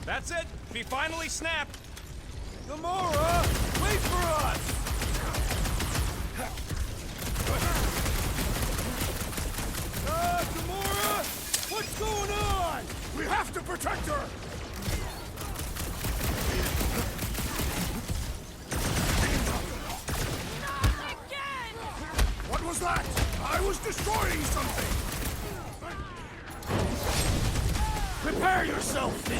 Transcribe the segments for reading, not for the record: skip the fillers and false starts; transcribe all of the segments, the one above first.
That's it. She finally snapped. Gamora, wait for us! Gamora! What's going on? We have to protect her! Not again! What was that? I was destroying something! Prepare yourself, Thea!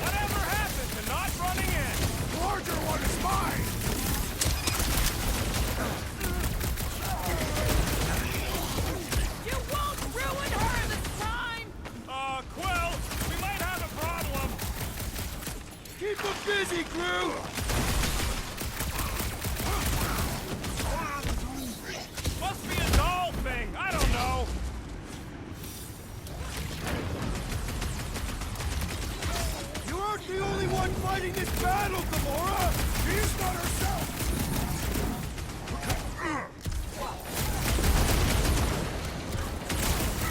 Whatever happened to not running in? The larger one is mine! You won't ruin her this time! Quill, we might have a problem. Keep them busy, crew! Must be a doll thing. I don't know. You aren't the only one fighting this battle, Gamora! She's not herself!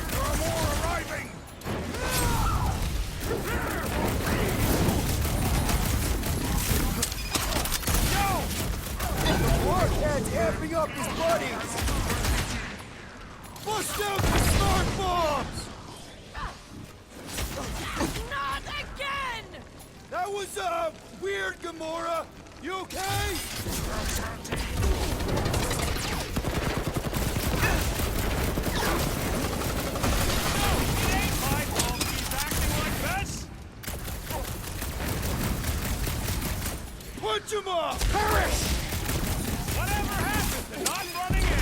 There are more arriving! Gamora can't amping up his buddies! Bust out the smart bombs! Not again! That was, weird, Gamora! You okay? It ain't my fault she's acting like this. Punch him off! Perish! Whatever happened to not running in?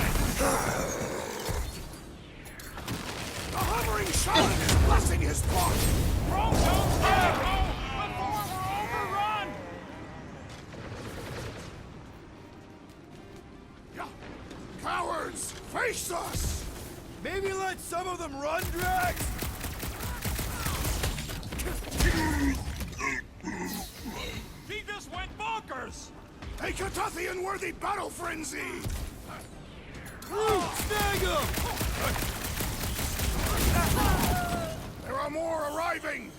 The hovering shaman is blessing his blood! Rome, don't stay home before we're overrun. Cowards! Face us! Maybe let some of them run, Drax? He just went bonkers. A Catathian-worthy battle frenzy! Groot, snag him! There are more arriving!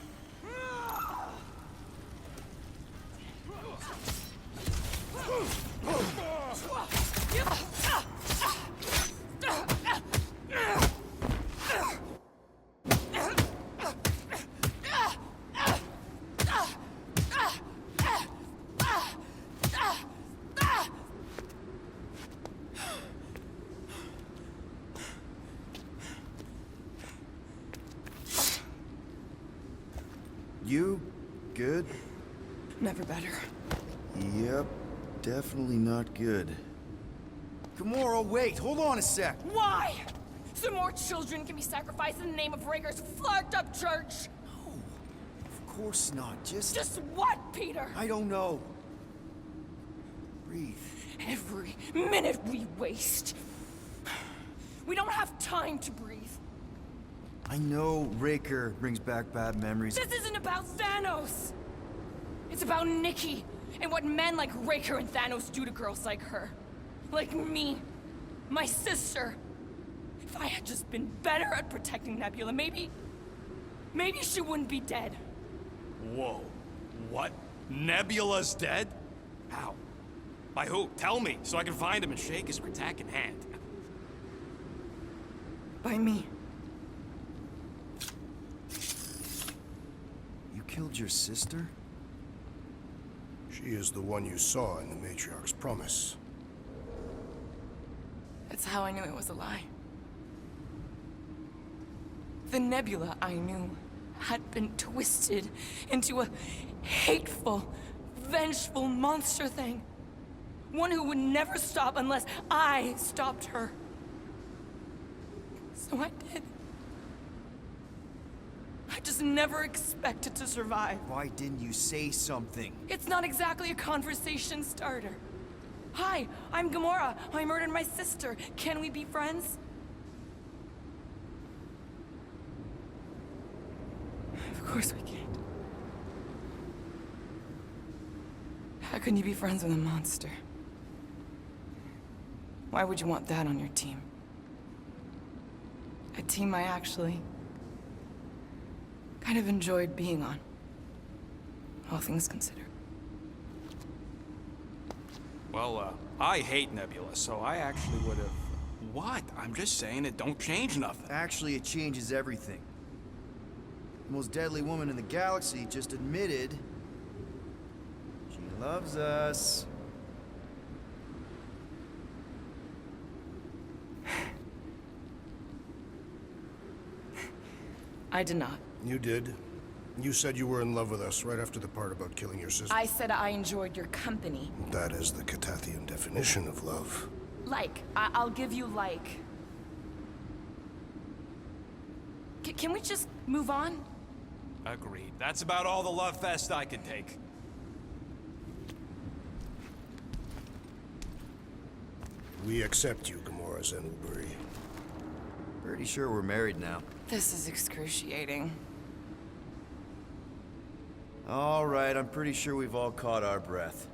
You good? Never better. Yep, definitely not good. Gamora, wait! Hold on a sec! Why? So more children can be sacrificed in the name of Raker's flagged-up church? Of course not, Just what, Peter? I don't know. Breathe. Every minute we waste. We don't have time to breathe. I know Raker brings back bad memories. This isn't about Thanos. It's about Nikki and what men like Raker and Thanos do to girls like her. Like me. My sister. If I had just been better at protecting Nebula, maybe she wouldn't be dead. Whoa. What? Nebula's dead? How? By who? Tell me, so I can find him and shake his Kratak hand. By me. You killed your sister? She is the one you saw in the Matriarch's promise. That's how I knew it was a lie. The Nebula I knew had been twisted into a hateful, vengeful monster thing. One who would never stop unless I stopped her. So I did. I just never expected to survive. Why didn't you say something? It's not exactly a conversation starter. Hi, I'm Gamora. I murdered my sister. Can we be friends? Of course we can't. How can you be friends with a monster? Why would you want that on your team? A team I actually kind of enjoyed being on. All things considered. Well, I hate Nebula, so I actually would have... What? I'm just saying it don't change nothing. Actually, it changes everything. The most deadly woman in the galaxy just admitted she loves us. I did not. You did. You said you were in love with us right after the part about killing your sister. I said I enjoyed your company. That is the Catathian definition of love. Like, I'll give you like. Can we just move on? Agreed. That's about all the love fest I can take. We accept you, Gamora Zenoburi. Pretty sure we're married now. This is excruciating. All right, I'm pretty sure we've all caught our breath.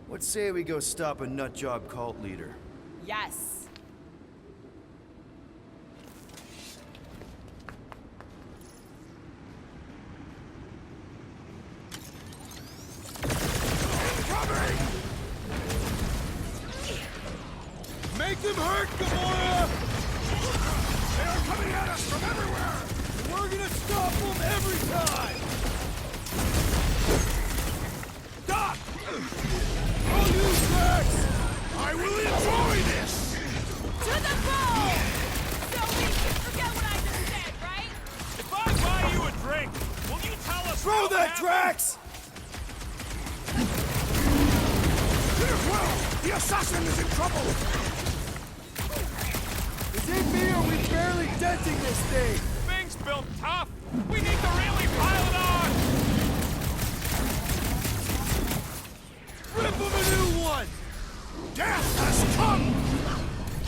What say we go stop a nutjob cult leader? Yes. Make them hurt, Gamora! They are coming at us from everywhere! We're gonna stop them every time! Doc! I'll use Rex! I will enjoy this! To the ball! So we can forget what I just said, right? If I buy you a drink, will you tell us Throw how that, it Drax! Well, the assassin is in trouble! Is it me or are we barely denting this thing? Thing's built tough. We need to really pile it on. Rip him a new one! Death has come!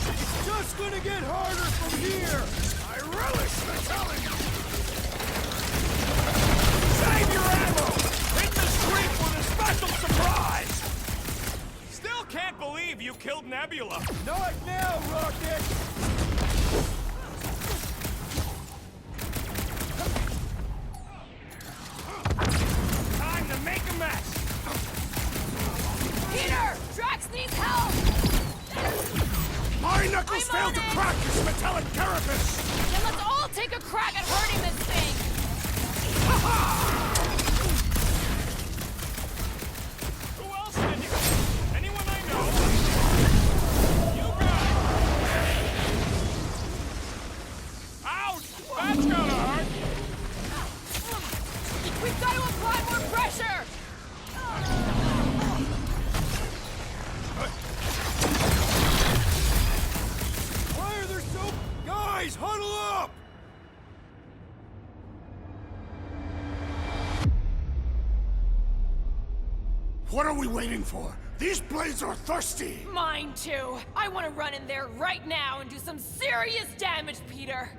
It's just gonna get harder from here! I relish the challenge! Save your ammo! Hit the street with a special surprise! Still can't believe you killed Nebula. Not now, Rocket! Time to make a mess. Peter! Drax needs help! My knuckles I'm failed on to it! crack his metallic carapace! Then let's all take a crack at hurting this thing! Who else did you? Anyone I know? You guys! Ouch! That's gonna hurt! We've got to apply more pressure! Why are there so... Guys, huddle up! What are we waiting for? These blades are thirsty! Mine too! I want to run in there right now and do some serious damage, Peter!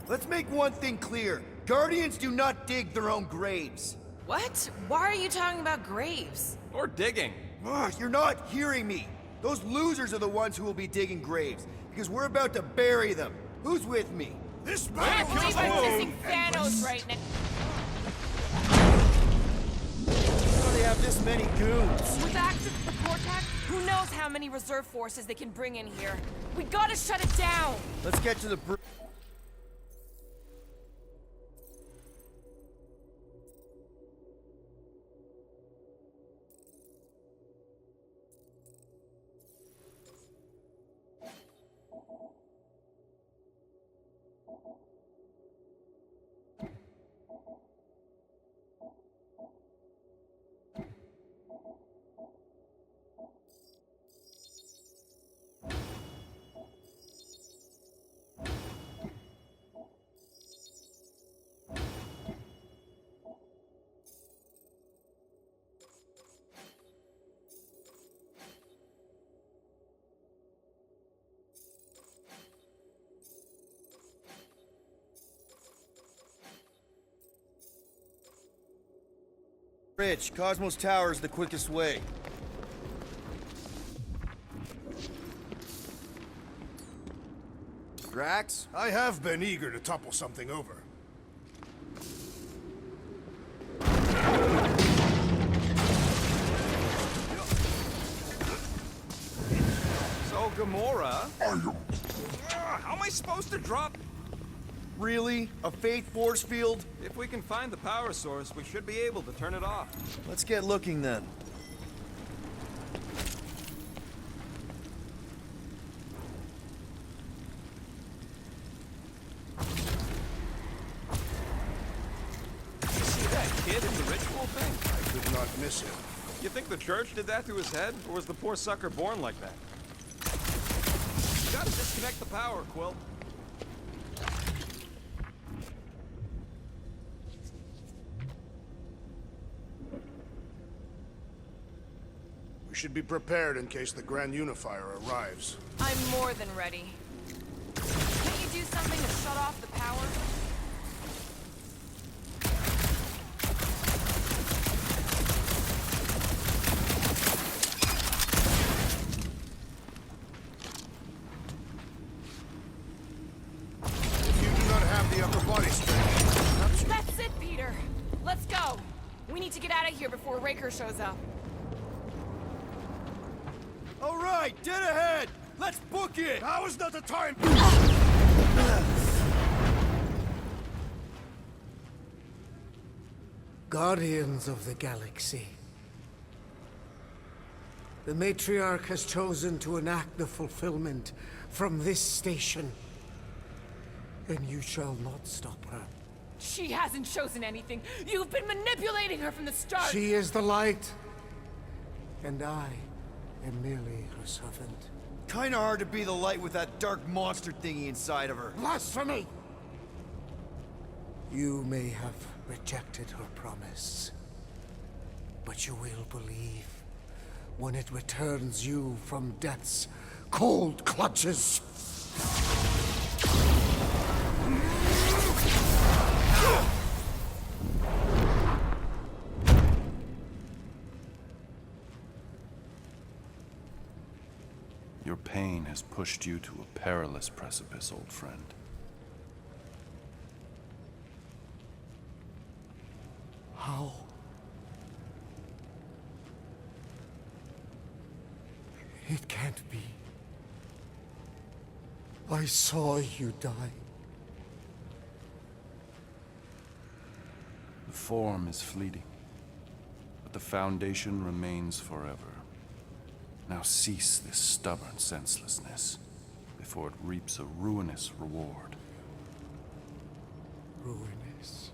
Let's make one thing clear. Guardians do not dig their own graves. What? Why are you talking about graves? Or digging. Ugh, you're not hearing me. Those losers are the ones who will be digging graves, because we're about to bury them. Who's with me? This I battle can't believe I'm missing endless. Thanos right now. How do they have this many goons? With access to the Vortex, who knows how many reserve forces they can bring in here? We gotta shut it down! Let's get to the bridge. Cosmos Tower is the quickest way. Drax? I have been eager to topple something over. Well, Gamora. How am I supposed to drop? Really? A fate force field? If we can find the power source, we should be able to turn it off. Let's get looking then. You see that kid in the ritual thing? I could not miss him. You think the church did that to his head, or was the poor sucker born like that? You gotta disconnect the power, Quill. We should be prepared in case the Grand Unifier arrives. I'm more than ready. Can't you do something to shut off the power? If you do not have the upper body strength, That's it, Peter. Let's go. We need to get out of here before Raker shows up. All right, dead ahead! Let's book it! now is not the time! Guardians of the Galaxy. The Matriarch has chosen to enact the fulfillment from this station. And you shall not stop her. She hasn't chosen anything. You've been manipulating her from the start. She is the light. And I am merely her servant. Kinda hard to be the light with that dark monster thingy inside of her. Blasphemy! You may have rejected her promise, but you will believe when it returns you from death's cold clutches. Your pain has pushed you to a perilous precipice, old friend. How? It can't be. I saw you die. The form is fleeting, but the foundation remains forever. Now cease this stubborn senselessness before it reaps a ruinous reward. Ruinous.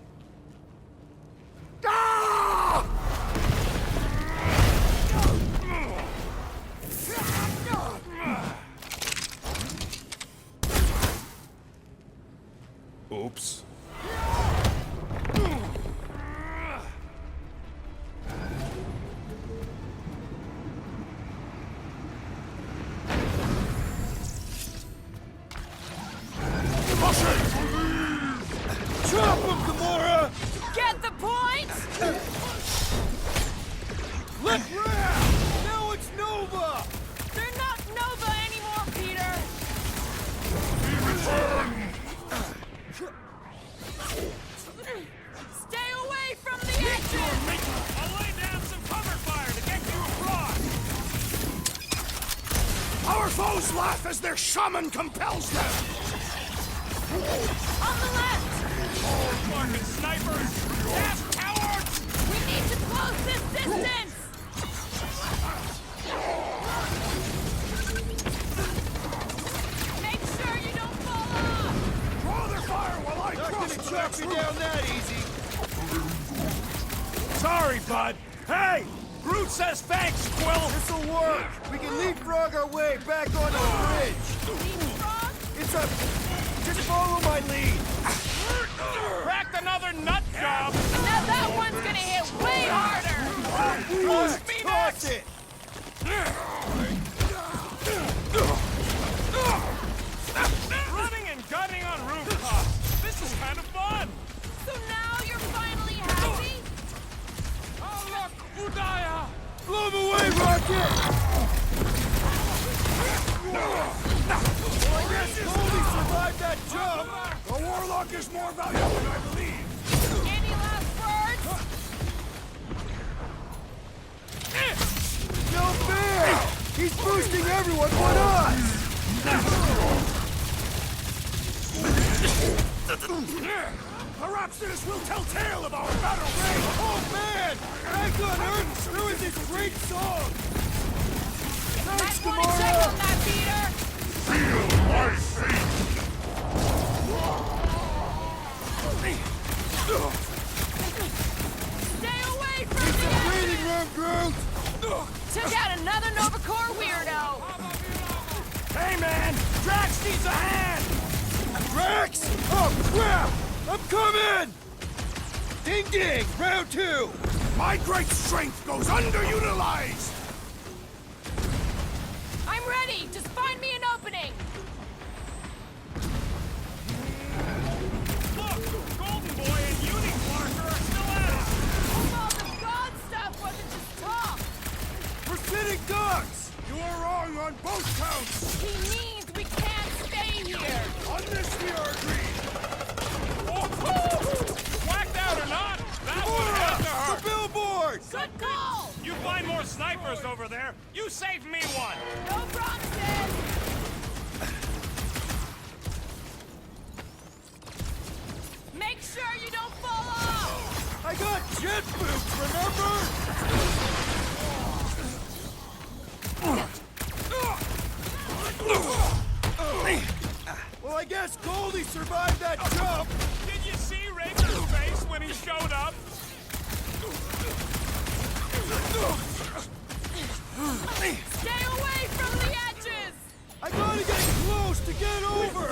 Oops. Drop him, Gamora! Get the point? Let rap! Now it's Nova! They're not Nova anymore, Peter. Stay away from the exit. I'll lay down some cover fire to get you across! Our foes laugh as their shaman compels them! On the left. Fucking snipers! Ass cowards! We need to close this distance. Make sure you don't fall off. Draw their fire while I Not cross gonna the chop next you room. down that easy! Sorry, bud! Hey! Groot says thanks, Quill! This'll work! We can leapfrog our way back onto the bridge! Leapfrog? It's a... Just follow my lead! Cracked another nut job! Now that one's gonna hit way harder. Toss it! Running and gunning on rooftops! This is kind of fun! So now you're finally happy? Oh look! Udaya! Blow him away, Rocket! Well, I guess Goldie survived that jump! The Warlock is more valuable than I believe! Any last words? No fair! He's boosting everyone but us! Perhaps this will tell tale of our battle rage! Oh man! Back on Earth, there was this great song! Thanks, Might want to check Gamora! on that, Peter! Stay away from It's a me! breathing room, Groot! Took out another Nova Corps weirdo! Hey man! Drax needs a hand! Drax? Oh crap! I'm coming! Ding ding! Round 2! My great strength goes underutilized! I'm ready! Just find me an opening! Look! Golden Boy and Unique Marker are still at us! Hope all the god stuff wasn't just talk! We're sitting ducks! You are wrong on both counts! He means we can't stay here! On this we are agreed! Whacked out or not, that one had to The hurt! billboard! Good call! You find more snipers over there, you save me one! No promises! Make sure you don't fall off! I got jet boots, remember? Well, I guess Goldie survived that jump! Did you see Raker's face when he showed up? Stay away from the edges! I gotta get close to get over!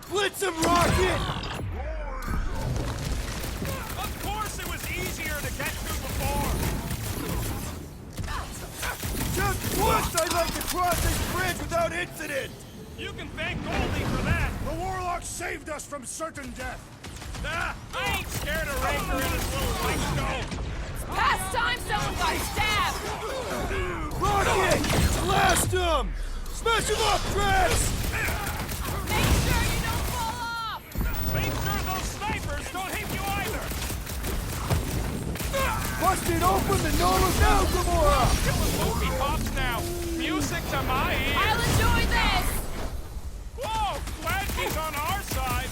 Blitz him, Rocket! Of course it was easier to get to before! Just once I'd like to cross this bridge without incident! You can thank Goldie for that! The Warlock saved us from certain death! Ah, I ain't scared of Raker and his little white stone! Past time someone got stabbed! Rocket! Blast him! Smash him up, Drax! Make sure you don't fall off! Make sure those snipers don't hit you either! Busted open the Nova now, Gamora! Killing movie pops now! Music to my ears! I'll enjoy this! Whoa! Glad he's on our side!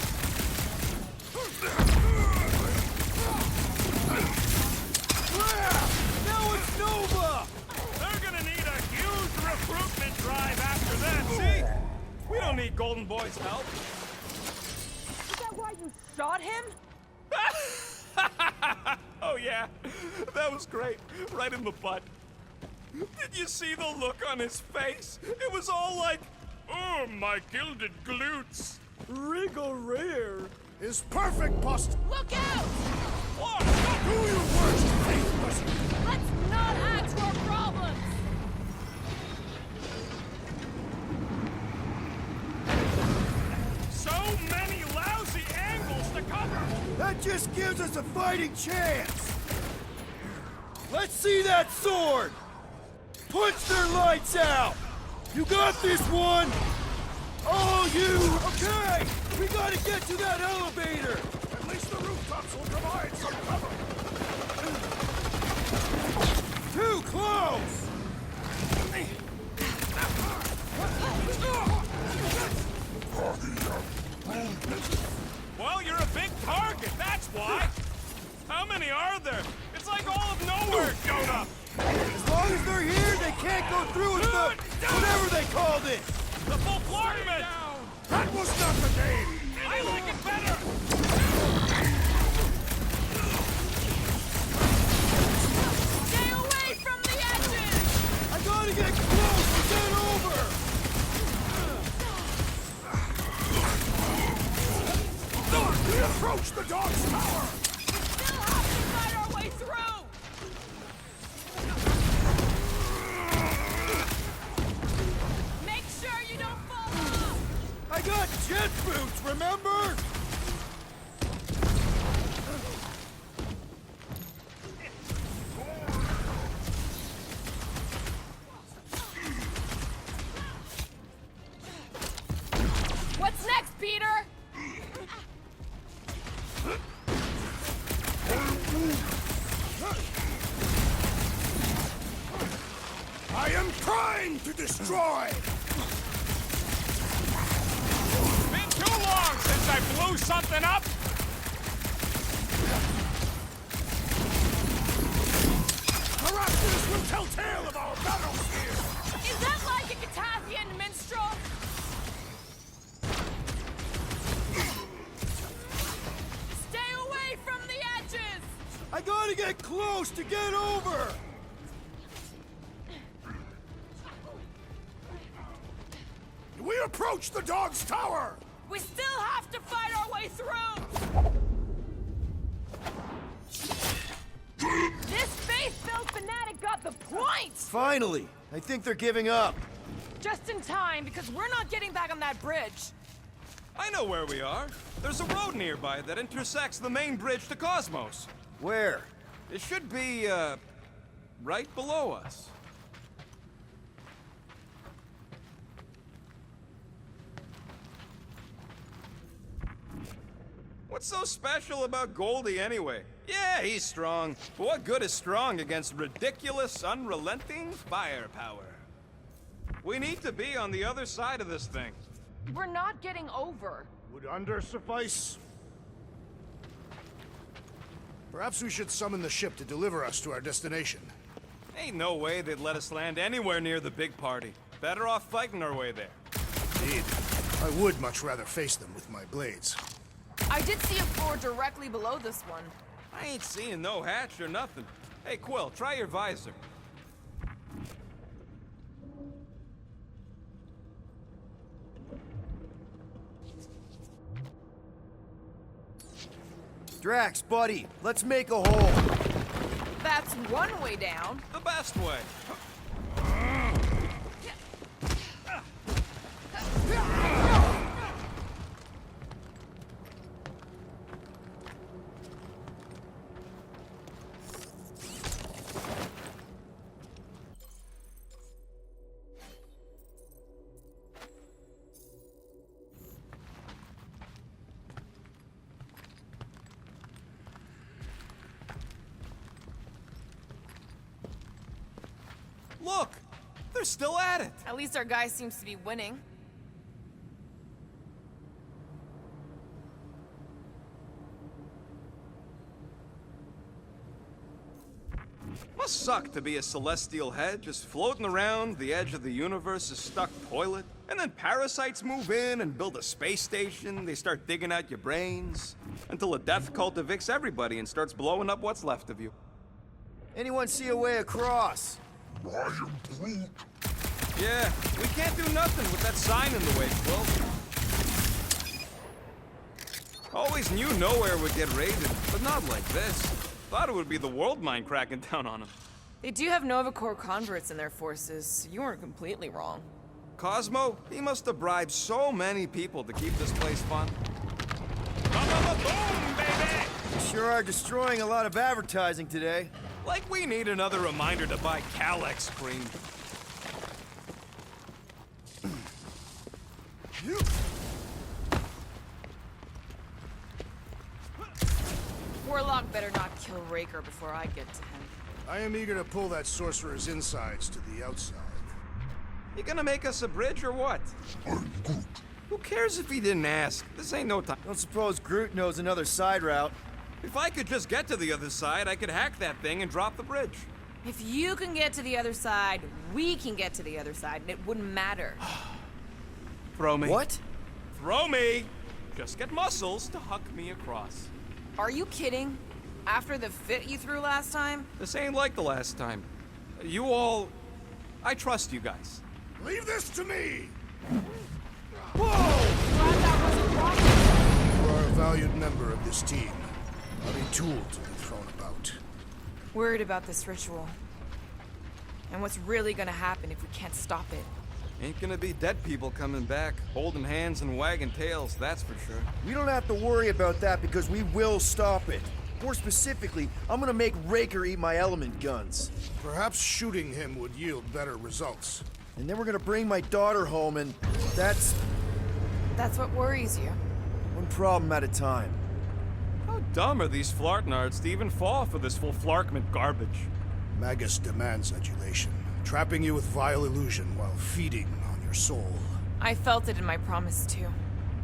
Now it's Nova! They're gonna need a huge recruitment drive after that, see? We don't need Golden Boy's help. Is that why you shot him? Oh yeah, that was great. Right in the butt. Did you see the look on his face? It was all like, oh, my gilded glutes. Wriggle Rear is perfect, Bust! Look out! What? Do your worst, faithless! Let's not add to our problems! So many lousy angles to cover. That just gives us a fighting chance! Let's see that sword! Punch their lights out! You got this one! Oh, you! Okay! We gotta get to that elevator! At least the rooftops will provide some cover! Too close! Well, you're a big target, that's why. How many are there? It's like all of nowhere showed up. As long as they're here, they can't go through with the... whatever they called it! The full Florman! That was not the game! I like it better! Stay away from the edges! I gotta get close to get over! We approach the dog's tower! Still have to fight our way through! Make sure you don't fall off! I got jet boots, remember? What's next, Peter? I am trying to destroy! Been too long since I blew something up! Harassers will tell tale of our battles here! Is that like a Cathathian minstrel? Stay away from the edges! I gotta get close to get over! We approach the dog's tower! We still have to fight our way through! This faith-filled fanatic got the point! Finally! I think they're giving up. Just in time, because we're not getting back on that bridge. I know where we are. There's a road nearby that intersects the main bridge to Cosmos. Where? It should be, right below us. What's so special about Goldie anyway? Yeah, he's strong. But what good is strong against ridiculous, unrelenting firepower? We need to be on the other side of this thing. We're not getting over. Would under suffice? Perhaps we should summon the ship to deliver us to our destination. Ain't no way they'd let us land anywhere near the big party. Better off fighting our way there. Indeed. I would much rather face them with my blades. I did see a floor directly below this one. I ain't seeing no hatch or nothing. Hey, Quill, try your visor. Drax, buddy, let's make a hole. That's one way down. The best way. Look! They're still at it! At least our guy seems to be winning. Must suck to be a celestial head, just floating around the edge of the universe's stuck toilet. And then parasites move in and build a space station. They start digging out your brains. Until a death cult evicts everybody and starts blowing up what's left of you. Anyone see a way across? Yeah, we can't do nothing with that sign in the way, Quill. Always knew nowhere would get raided, but not like this. Thought it would be the world mind cracking down on them. They do have Nova Corps converts in their forces, so you weren't completely wrong. Cosmo, he must have bribed so many people to keep this place fun. Boom, baby! You sure are destroying a lot of advertising today. Like we need another reminder to buy Calyx cream. Warlock better not kill Raker before I get to him. I am eager to pull that sorcerer's insides to the outside. You gonna make us a bridge or what? Who cares if he didn't ask? This ain't no time. Don't suppose Groot knows another side route. If I could just get to the other side, I could hack that thing and drop the bridge. If you can get to the other side, we can get to the other side, and it wouldn't matter. Throw me. What? Throw me! Just get muscles to huck me across. Are you kidding? After the fit you threw last time? This ain't like the last time. You all... I trust you guys. Leave this to me! Glad that wasn't wrong. You are a valued member of this team. Not a tool to be thrown about. Worried about this ritual. And what's really gonna happen if we can't stop it. Ain't gonna be dead people coming back, holding hands and wagging tails, that's for sure. We don't have to worry about that because we will stop it. More specifically, I'm gonna make Raker eat my element guns. Perhaps shooting him would yield better results. And then we're gonna bring my daughter home and that's That's what worries you. one problem at a time. How dumb are these Flartnards to even fall for this full Flarkment garbage? Magus demands adulation, trapping you with vile illusion while feeding on your soul. I felt it in my promise, too.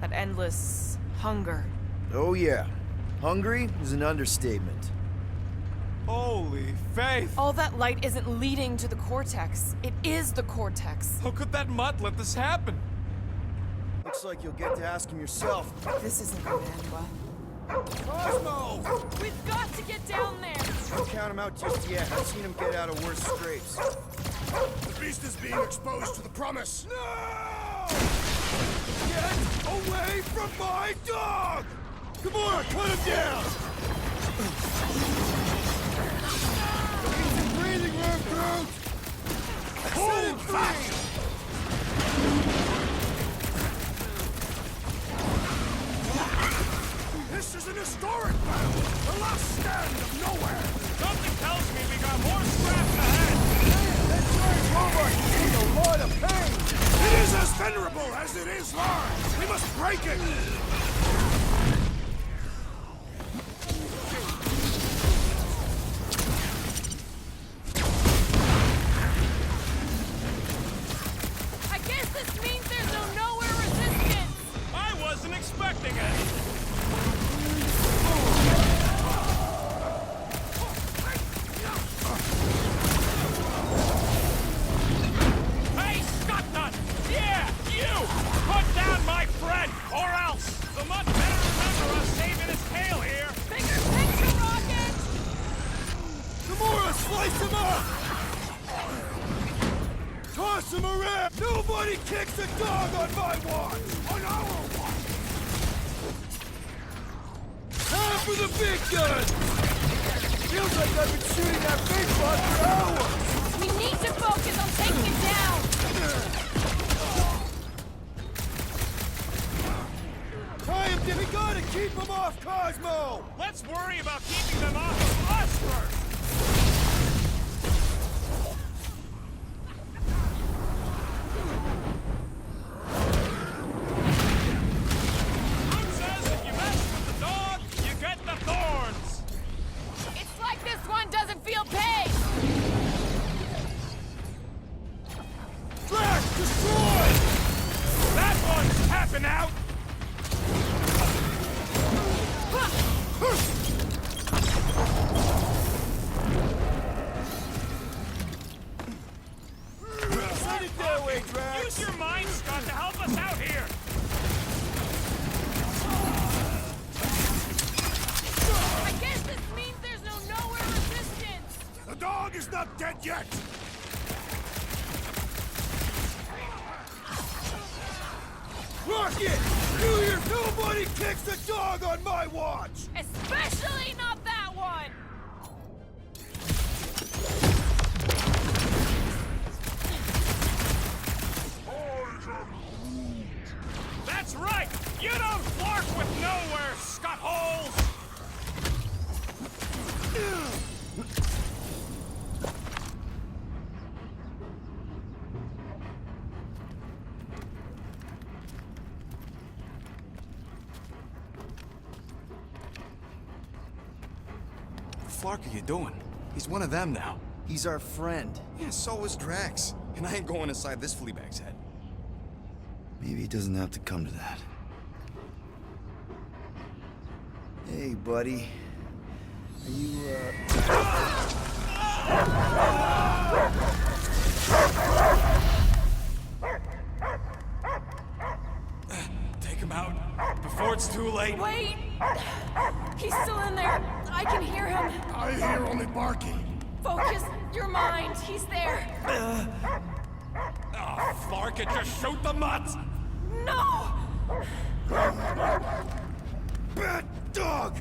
That endless hunger. Oh yeah. Hungry is an understatement. Holy faith! All that light isn't leading to the Cortex. It is the Cortex. How could that mutt let this happen? Looks like you'll get to ask him yourself. This isn't going to end well. Cosmo! We've got to get down there! Don't count him out just yet. I've seen him get out of worse scrapes. The beast is being exposed to the promise. No! Get away from my dog! Gamora, cut him down! Get some breathing room, Groot! Set him free! This is an historic battle! The last stand of nowhere! Something tells me we got more scraps ahead! That giant robot can take a lot of pain! It is as venerable as it is large! We must break it! I guess this means there's no nowhere resistance! I wasn't expecting it! Hey, Stuntnut! Yeah, you! Put down my friend, or else the mutt better remember us saving his tail here! Bigger picture, Rocket! Gamora, slice him up! Toss him around! Nobody kicks a dog on my watch! On our watch! Time for the big gun! Feels like I've been shooting that big bot for hours! We need to focus on taking it down! Try him, we gotta keep him off Cosmo! Let's worry about keeping them off of us first! Who says if you mess with the dog, you get the thorns? It's like this one doesn't feel pain! Flash, destroy! That one's tapping out! Send it their way, Drax! Use your mind, Scott, to help us out here! I guess this means there's no nowhere resistance! The dog is not dead yet! Rocket! New Year, nobody kicks a dog on my watch! Especially not that one! That's right! You don't flirt with nowhere, Scott Holes! What the fuck are you doing? He's one of them now. He's our friend. Yeah, so is Drax. And I ain't going inside this fleabag's head. Maybe it doesn't have to come to that. Hey, buddy. Are you, Take him out before it's too late. Wait! He's still in there. I can hear him. I hear only barking. Focus your mind. He's there. Oh, Flark, just shoot the mutt! No! Bad dog!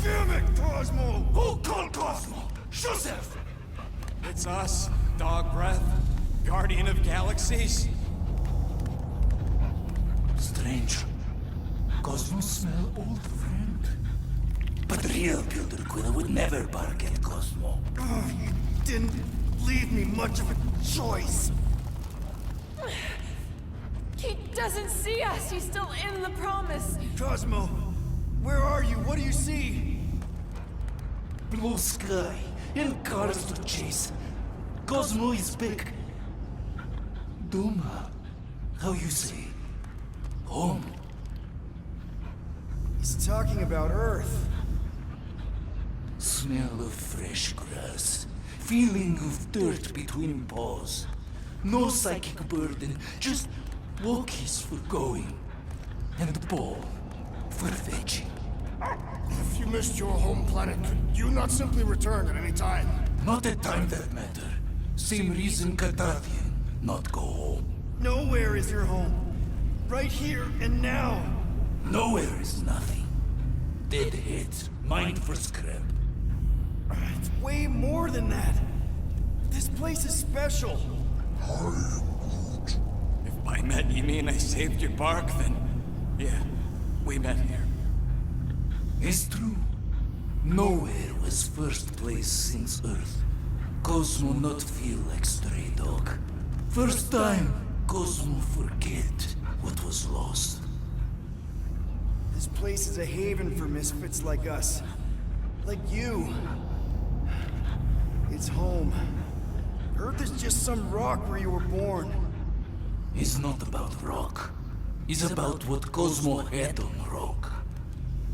Damn it, Cosmo! Who called Cosmo? Joseph! It's us, Dog Breath, Guardian of Galaxies. Strange. Cosmo smell old friend. But real Peter Quill would never bark at Cosmo. You didn't leave me much of a choice. He doesn't see us. He's still in the promise. Cosmo, where are you? What do you see? Blue sky and cars to chase. Cosmo is back. Doma, how you say? Home. He's talking about Earth. Smell of fresh grass. Feeling of dirt between paws. No psychic burden, just walkies for going. And the ball for fetching. If you missed your home planet, could you not simply return at any time? Not a time that matter. Same reason Cardathian not go home. Nowhere is your home. Right here and now. Nowhere is nothing. Dead heads, mind for scrap. It's way more than that. This place is special. If by met you mean I saved your bark, then yeah, we met here. It's true. Nowhere was first place since Earth. Cosmo not feel like stray dog. First time, Cosmo forget what was lost. This place is a haven for misfits like us. Like you. It's home. Earth is just some rock where you were born. It's not about rock. It's about what Cosmo had on rock.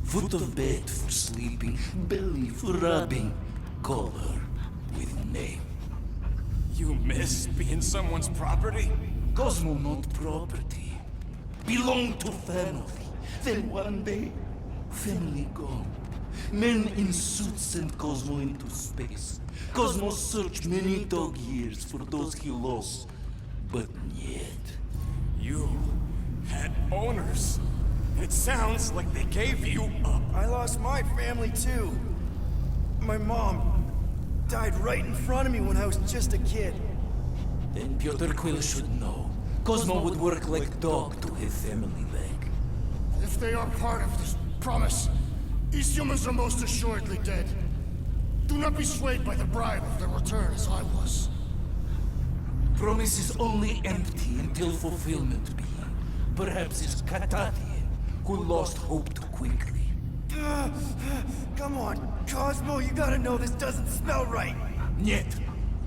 Foot of bed for sleeping, belly for rubbing. Call her with name. You miss being someone's property? Cosmo not property. Belong to family. Then one day, family gone. Men in suits sent Cosmo into space. Cosmo searched many dog years for those he lost. But yet, You had owners. It sounds like they gave you up. I lost my family too. My mom died right in front of me when I was just a kid. then Piotr Quill should know. Cosmo would work like dog to have family back. If they are part of this promise, these humans are most assuredly dead. Do not be swayed by the bribe of their return as I was. Promise is only empty until fulfillment be. Perhaps it's Cardathian who lost hope too quickly. Come on, Cosmo, you gotta know this doesn't smell right. Yet,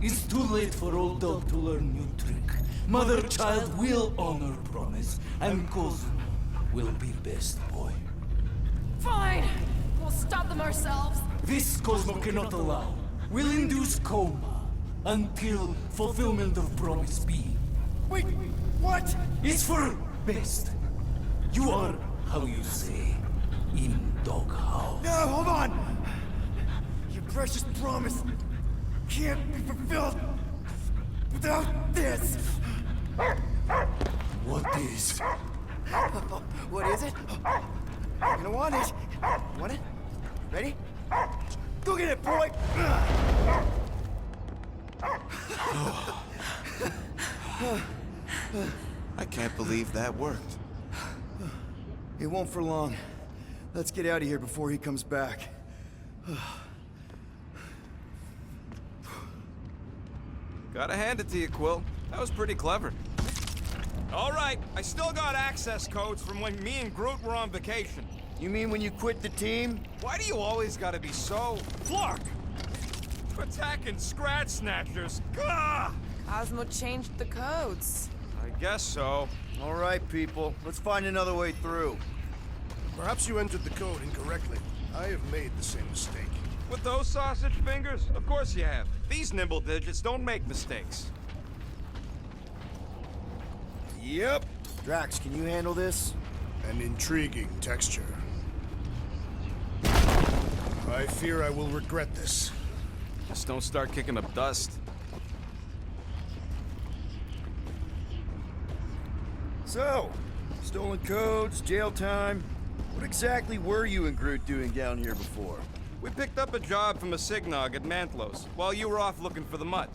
it's too late for old dog to learn new trick. Mother-child will honor promise, and Cosmo will be best boy. Fine. We'll stop them ourselves. This Cosmo cannot allow. Will induce coma until fulfillment of promise be. Wait, what? It's for best. You are, how you say, in doghouse. No, hold on! Your precious promise can't be fulfilled without this! What is? What is it? You're gonna want it. Want it? Ready? Go get it, boy! I can't believe that worked. It won't for long. Let's get out of here before he comes back. Gotta hand it to you, Quill. That was pretty clever. All right, I still got access codes from when me and Groot were on vacation. You mean when you quit the team? Why do you always gotta be so... Flark! Attacking Scratch Snatchers! Gah! Cosmo changed the codes. I guess so. All right, people. Let's find another way through. Perhaps you entered the code incorrectly. I have made the same mistake. With those sausage fingers? Of course you have. These nimble digits don't make mistakes. Yep. Drax, can you handle this? An intriguing texture. I fear I will regret this. Just don't start kicking up dust. So, stolen codes, jail time. What exactly were you and Groot doing down here before? We picked up a job from a Signog at Mantlos, while you were off looking for the mutt.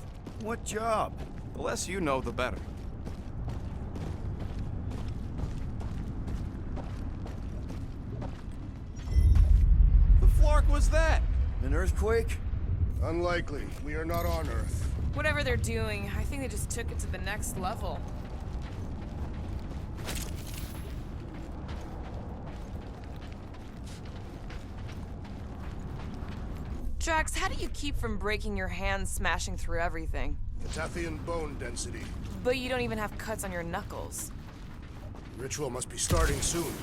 What job? The less you know, the better. The flark was that? An earthquake? Unlikely. We are not on Earth. Whatever they're doing, I think they just took it to the next level. Drax, how do you keep from breaking your hands smashing through everything? Catathian bone density. But you don't even have cuts on your knuckles. Ritual must be starting soon.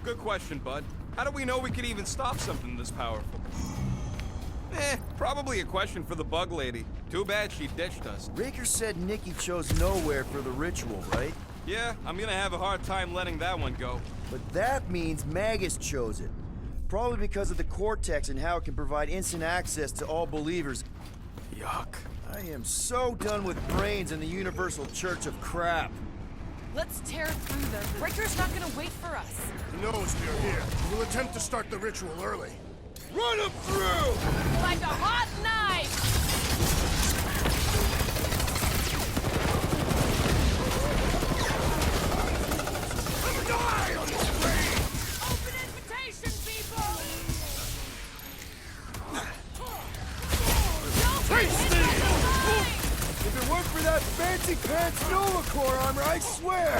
Good question, bud. How do we know we could even stop something this powerful? Probably a question for the bug lady. Too bad she ditched us. Raker said Nikki chose nowhere for the ritual, right? Yeah, I'm gonna have a hard time letting that one go. But that means Magus chose it. Probably because of the Cortex and how it can provide instant access to all believers. Yuck. I am so done with brains and the Universal Church of crap. Let's tear through them. Breaker's not gonna wait for us. He knows we are here. We'll attempt to start the ritual early. Run him through! Like a hot knife! Die on this brain! Open invitation, people! If it weren't for that fancy pants Nova Corps armor, I swear!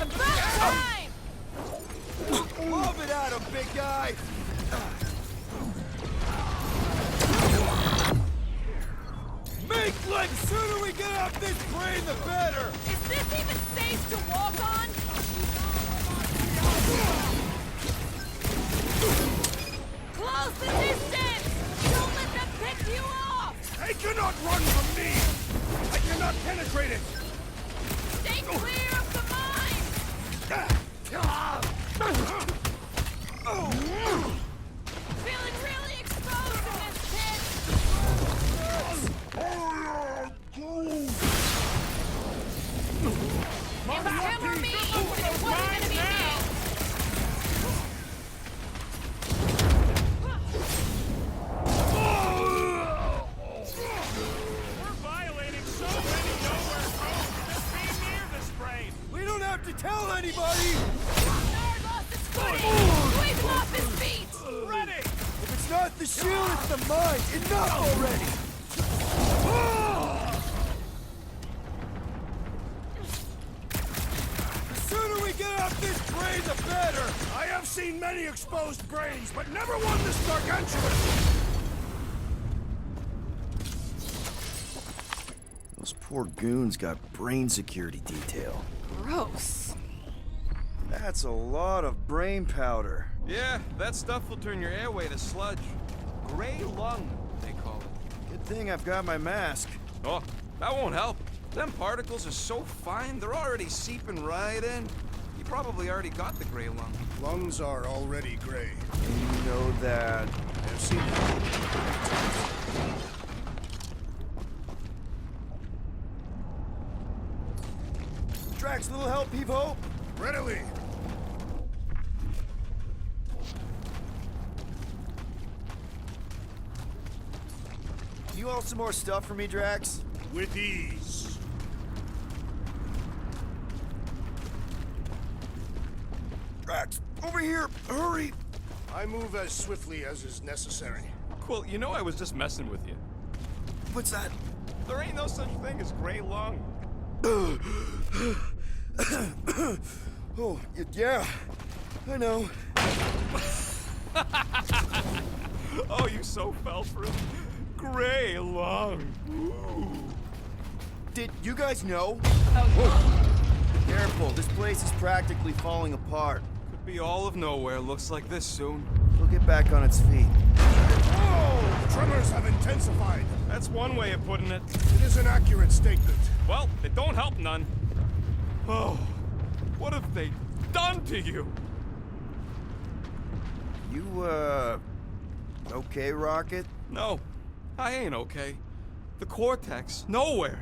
About time! Love it at him, big guy! Make like the sooner we get off this brain, the better! Is this even safe to walk on? Close the distance! Don't let them pick you off! They cannot run from me! I cannot penetrate it! Stay clear of the mine! Feeling really exposed in this pit! It was him or me! It wasn't gonna be me! We're violating so many nowhere codes. Just be near this brain. We don't have to tell anybody! Nard lost his footing! Squeeze him off his feet! Ready. If it's not the shield, it's the mine! Enough already! The sooner we get off this brain, the better! I have seen many exposed brains, but never one this gargantuan! Those poor goons got brain security detail. Gross. That's a lot of brain powder. Yeah, that stuff will turn your airway to sludge. Gray lung, they call it. Good thing I've got my mask. Oh, that won't help. Them particles are so fine, they're already seeping right in. You probably already got the gray lung. Lungs are already gray. And you know that... I have seen Drax, little help, Evo? readily. You want some more stuff for me, Drax? With ease. Drax, over here! Hurry! I move as swiftly as is necessary. Quill, you know I was just messing with you. What's that? There ain't no such thing as gray lung. Oh, yeah. I know. Oh, you so fell for it. Gray lung. Ooh. Did you guys know? Careful, this place is practically falling apart. Could be all of nowhere looks like this soon. We'll get back on its feet. Oh! Tremors have intensified. That's one way of putting it. It is an accurate statement. Well, it don't help none. Oh, what have they done to you? You, okay, Rocket? No, I ain't okay. The Cortex, nowhere.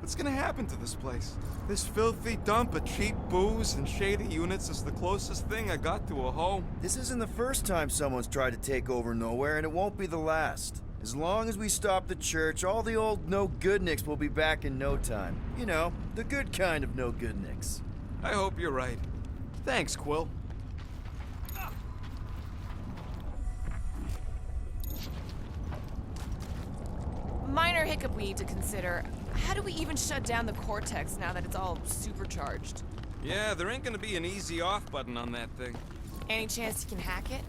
What's gonna happen to this place? This filthy dump of cheap booze and shady units is the closest thing I got to a home. This isn't the first time someone's tried to take over Nowhere, and it won't be the last. As long as we stop the church, all the old no-good-nicks will be back in no time. You know, the good kind of no-good-nicks. I hope you're right. Thanks, Quill. Minor hiccup we need to consider. How do we even shut down the Cortex now that it's all supercharged? Yeah, there ain't gonna be an easy off button on that thing. Any chance you can hack it?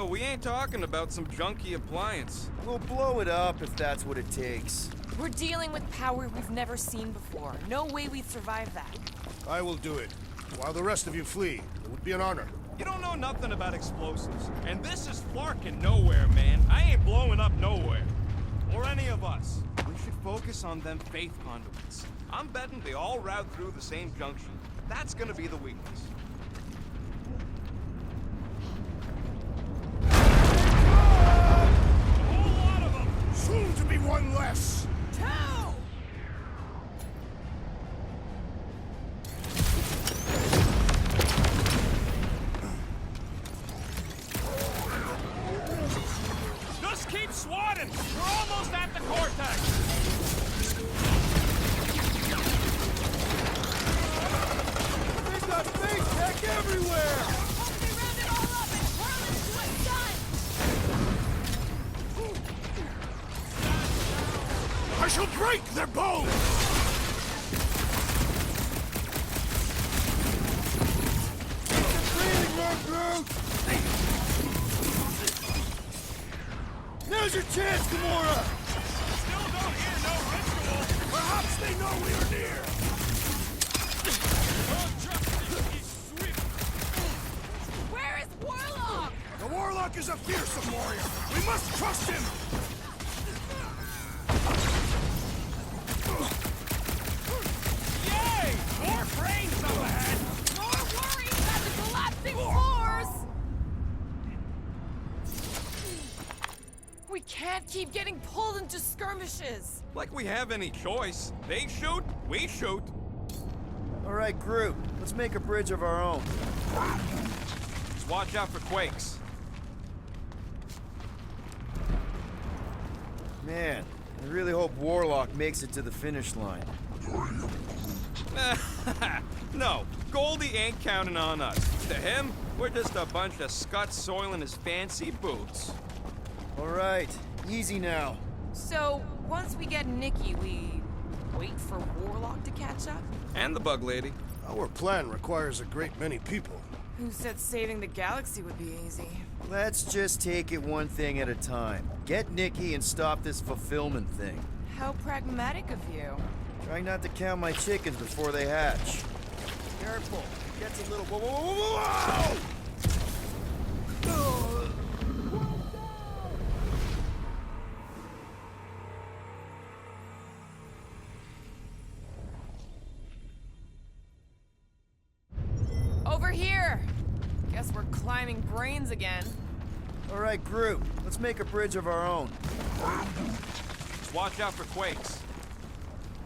We ain't talking about some junky appliance. We'll blow it up if that's what it takes. We're dealing with power we've never seen before. No way we'd survive that. I will do it. While the rest of you flee. It would be an honor. You don't know nothing about explosives. And this is Flarkin' nowhere, man. I ain't blowing up nowhere. Or any of us. We should focus on them faith conduits. I'm betting they all route through the same junction. That's gonna be the weakness. Soon to be one less. Two! Just keep swatting! We're almost at the cortex! They've got face tech everywhere! Hope they round it all up and whirl into a sun! I shall break their bones! Breathing room, Groot! Now's your chance, Gamora! Still don't hear no ritual! Perhaps they know we are near! Where is Warlock? The Warlock is a fearsome warrior! We must trust him! Yay! More brains up ahead! More worries about the collapsing floors! We can't keep getting pulled into skirmishes. Like we have any choice. They shoot, we shoot. All right, Groot, let's make a bridge of our own. Just watch out for quakes. Man, I really hope Warlock makes it to the finish line. No, Goldie ain't counting on us. To him, we're just a bunch of scuts soiling his fancy boots. All right, easy now. So, once we get Nikki, we wait for Warlock to catch up? And the bug lady. Our plan requires a great many people. Who said saving the galaxy would be easy? Let's just take it one thing at a time. Get Nikki and stop this fulfillment thing. How pragmatic of you. Trying not to count my chickens before they hatch. Careful, it gets a little... Whoa, whoa, whoa, whoa, whoa! Over here! Guess we're climbing brains again. All right, Groot, let's make a bridge of our own. Just watch out for quakes.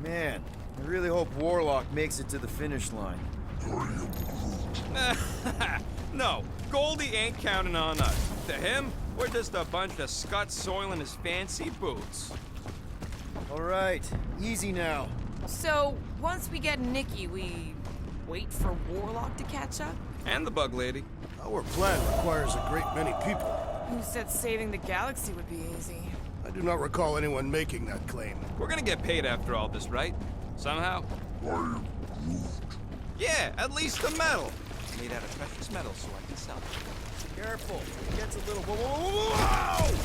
Man, I really hope Warlock makes it to the finish line. No, Goldie ain't counting on us. To him, we're just a bunch of scuts soiling his fancy boots. All right, easy now. So, once we get Nikki, we wait for Warlock to catch up? And the bug lady. Our plan requires a great many people. Who said saving the galaxy would be easy? I do not recall anyone making that claim. We're gonna get paid after all this, right? Somehow? Yeah, at least the metal. Made out of precious metal so I can sell it. Careful, it gets a little... Whoa, whoa, whoa, whoa!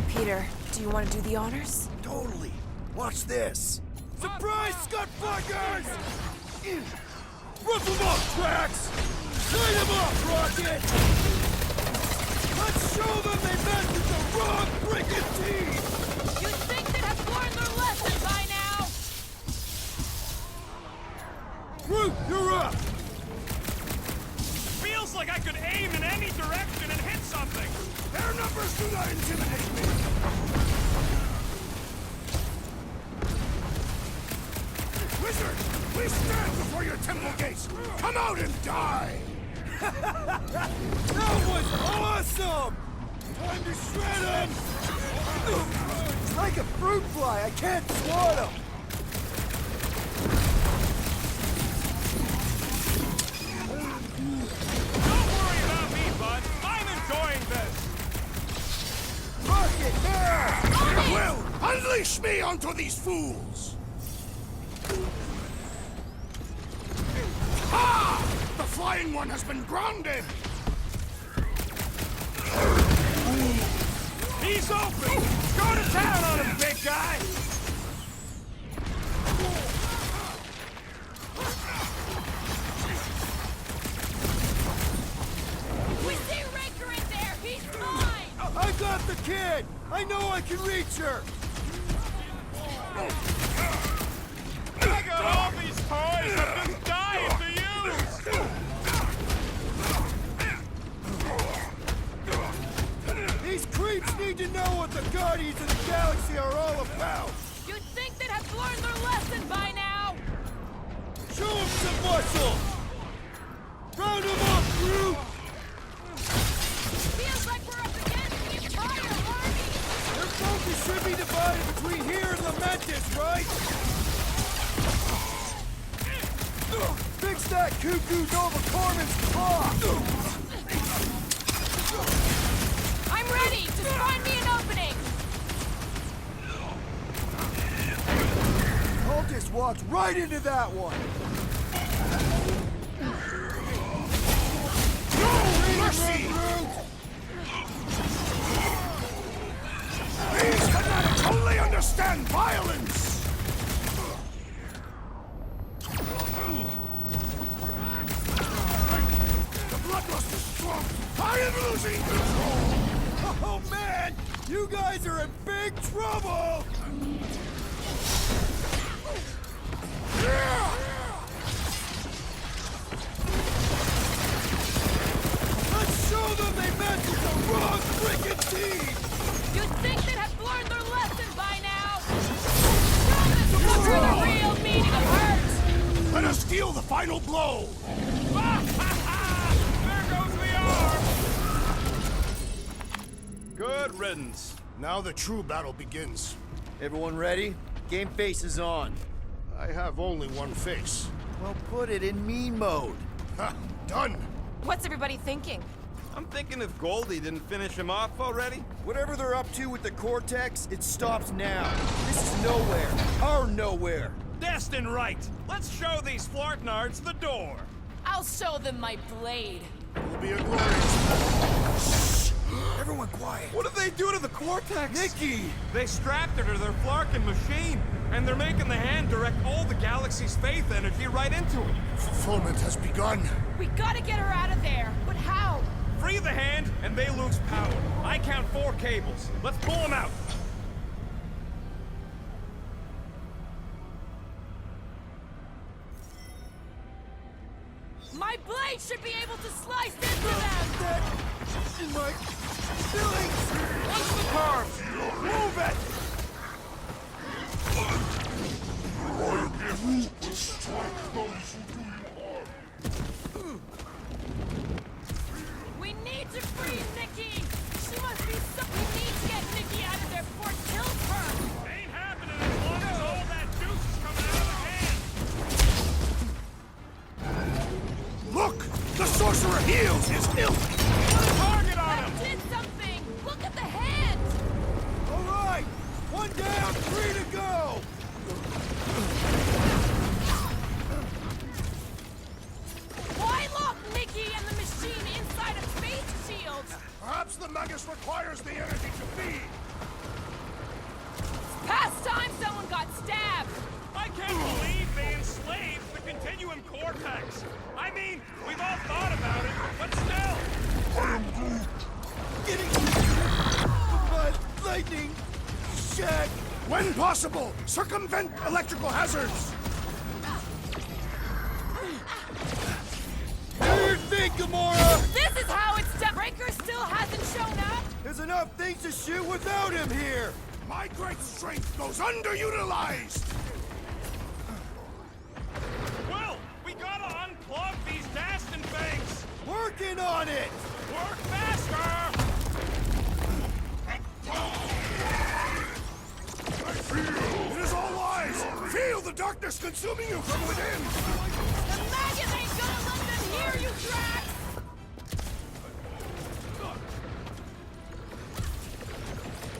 Peter, do you want to do the honors? Totally. Watch this. Surprise, Scott Fuckers! Rip them up, Drax! Light them up, Rocket! Let's show them they messed with the wrong freaking team! You'd think they'd have learned their lesson by now! Groot, you're up! Feels like I could aim in any direction and hit something. Their numbers do not intimidate me! Wizard, we stand before your temple gates! Come out and die! That was awesome! Time to shred him! It's like a fruit fly, I can't swat him! Don't worry about me, bud. I'm enjoying this. Rocket, now! Well, unleash me onto these fools! Ah! The Flying One has been grounded! Sophie! Go to town on him, big guy! We see Raker in there! He's mine! I got the kid! I know I can reach her! I got all these toys! I'm just dying to use! These creeps need to know what the Guardians of the Galaxy are all about! You'd think they'd have learned their lesson by now! Show them some muscle! Round them up, Groot! Feels like we're up against the entire army! Their focus should be divided between here and Lamentus, right? Fix that Cuckoo Nova Corman's clock! I'm ready! Just find me an opening! Cultist walked right into that one! No mercy! These fanatics only understand violence! The bloodlust is strong! I am losing control! Oh man! You guys are in big trouble! Let's show them they met with the wrong freaking team! You'd think they'd have learned their lesson by now! Show them the real meaning of hurt! Let us deal the final blow! There goes the arm! Good riddance. Now the true battle begins. Everyone ready? Game face is on. I have only one face. Well, put it in me mode. Ha! Done! What's everybody thinking? I'm thinking if Goldie didn't finish him off already. Whatever they're up to with the Cortex, it stops now. This is nowhere. Our nowhere. Destin right! Let's show these Flartnards the door! I'll show them my blade. It will be a glorious... Everyone quiet! What did they do to the Cortex? Nikki! They strapped her to their Flarkin machine, and they're making the hand direct all the galaxy's faith energy right into it. Fulfillment has begun. We gotta get her out of there. But how? Free the hand, and they lose power. I count 4 cables. Let's pull them out. My blade should be able to slice into them! That in my feelings! What's the carbs? Move it! We need to free Nikki! She must be so... We need to get Nikki out of there before it kills her! Ain't happening as long as all that juice is coming out of the hand! Look! The sorcerer heals his ilk! Target on him! That did something! Look at the hand! All right! One down, 3 to go! Why lock Nikki and the machine inside a space shield? Perhaps the Magus requires the energy to feed! Past time someone got stabbed! I can't believe they enslaved the Continuum Cortex! I mean, we've all thought about it, but still! Getting... But lightning... Shack... When possible, circumvent electrical hazards! Do your thing, Gamora! This is how it's done! Breaker still hasn't shown up? There's enough things to shoot without him here! My great strength goes underutilized! Well, we gotta unplug these Dastin things! Working on it! Work faster! It is all lies! Feel the darkness consuming you from within! The maggot ain't gonna let them hear you, Drax!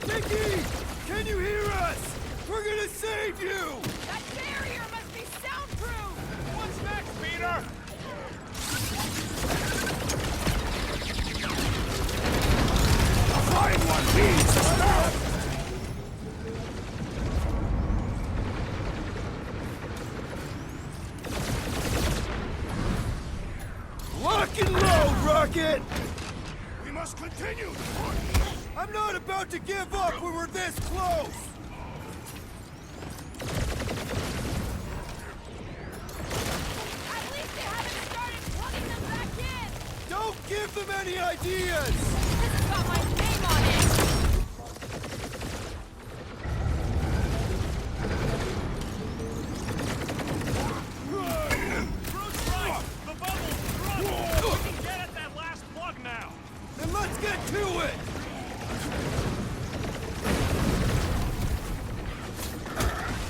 Nikki! Can you hear us? We're gonna save you! That barrier must be soundproof! What's next, Peter? The flying one leads us now! must continue! I'm not about to give up when we're this close! At least they haven't started plugging them back in! Don't give them any ideas! This has got my name on it! Groot's right! The bubble's struggling! We can get at that last plug now! Then let's get to it!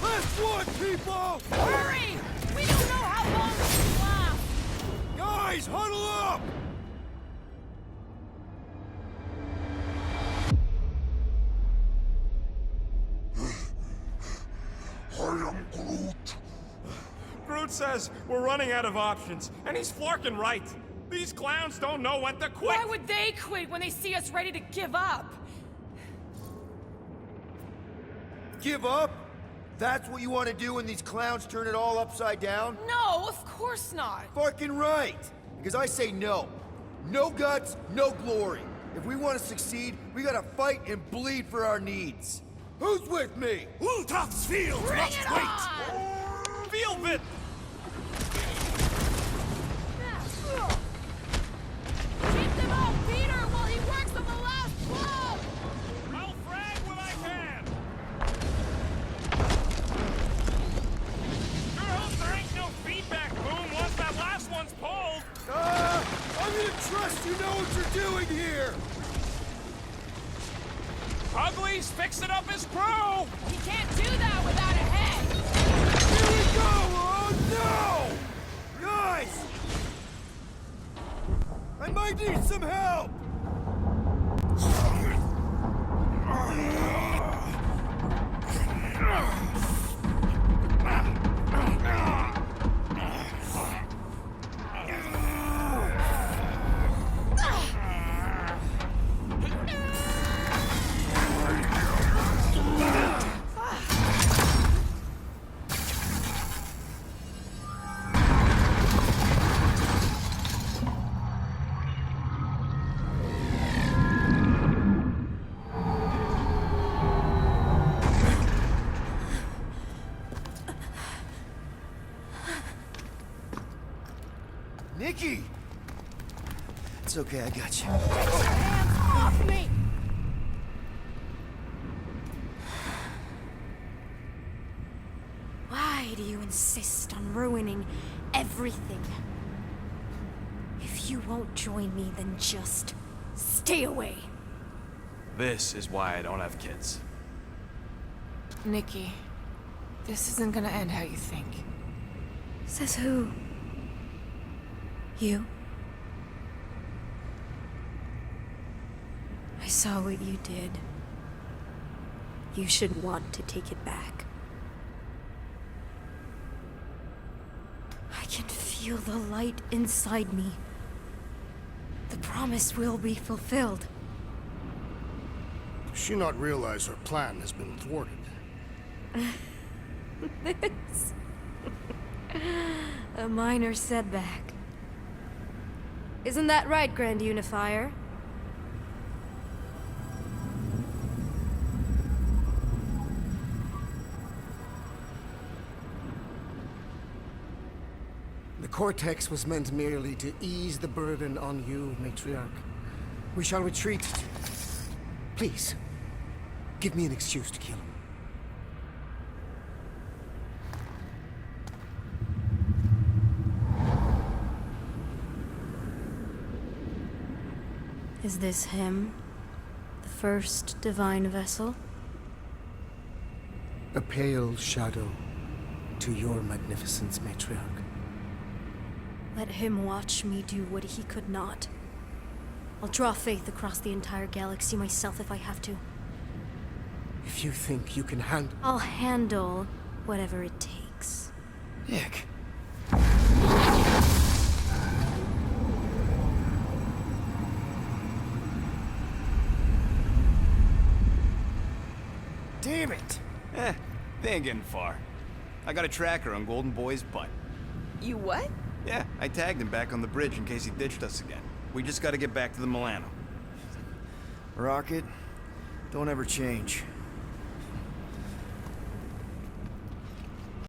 Last one, people! Hurry! We don't know how long this will last! Guys, huddle up! I am Groot. Groot says we're running out of options, and he's flarking right. These clowns don't know when to quit! Why would they quit when they see us ready to give up? Give up? That's what you want to do when these clowns turn it all upside down? No, of course not. Fucking right! Because I say no. No guts, no glory. If we want to succeed, we gotta fight and bleed for our needs. Who's with me? Ultra's field Bring must it wait! on! Feel it! Keep them off Peter while he works on the last plug! I'll frag when I can! Sure hope there ain't no feedback boom once that last one's pulled! I'm gonna trust you know what you're doing here! Ugly's fixing up his crew! He can't do that without a head! Here we go! Oh no! Guys! I might need some help! Nikki! It's okay, I got you. Hands off me! Why do you insist on ruining everything? If you won't join me, then just stay away. This is why I don't have kids. Nikki, this isn't gonna end how you think. Says who? You? I saw what you did. You should want to take it back. I can feel the light inside me. The promise will be fulfilled. Does she not realize her plan has been thwarted? This. A minor setback. Isn't that right, Grand Unifier? The Cortex was meant merely to ease the burden on you, Matriarch. We shall retreat. Please, give me an excuse to kill him. Is this him? The first divine vessel? A pale shadow to your magnificence, Matriarch. Let him watch me do what he could not. I'll draw faith across the entire galaxy myself if I have to. If you think you can handle... I'll handle whatever it takes. Nick. Damn it! They ain't getting far. I got a tracker on Golden Boy's butt. You what? Yeah, I tagged him back on the bridge in case he ditched us again. We just gotta get back to the Milano. Rocket, don't ever change.